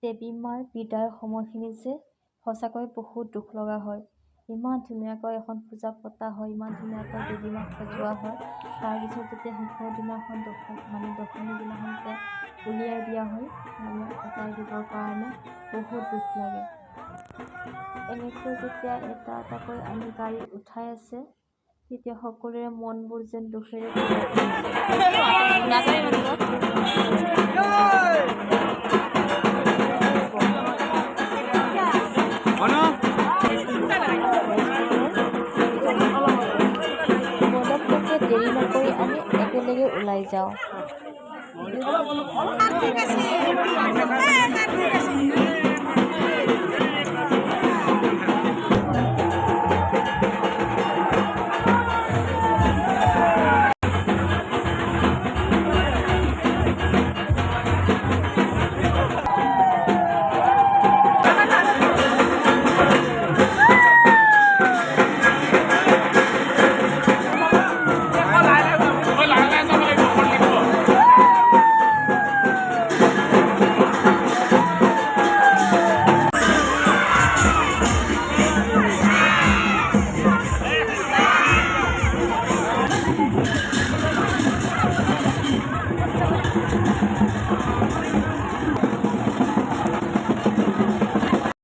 দেৱী মাৰ বিদায়ৰ সময়খিনি যে সঁচাকৈ বহুত দুখ লগা হয়। ইমান ধুনীয়াকৈ এখন পূজা পতা হয়, ইমান ধুনীয়াকৈ দেৱী মাক সজোৱা হয়। তাৰপিছত যেতিয়া শেষৰ দিনাখন দশমী দিনাখন যেতিয়া উলিয়াই দিয়া হয়, আঁতৰাই দিবৰ কাৰণে বহুত দুখ লাগে। এনেকৈ যেতিয়া এটা এটাকৈ আমি গাড়ী উঠাই আছে, তেতিয়া সকলোৰে মনবোৰ যেন দুখেৰে দেৰি নকৰি আমি একেলগে ওলাই যাওঁ।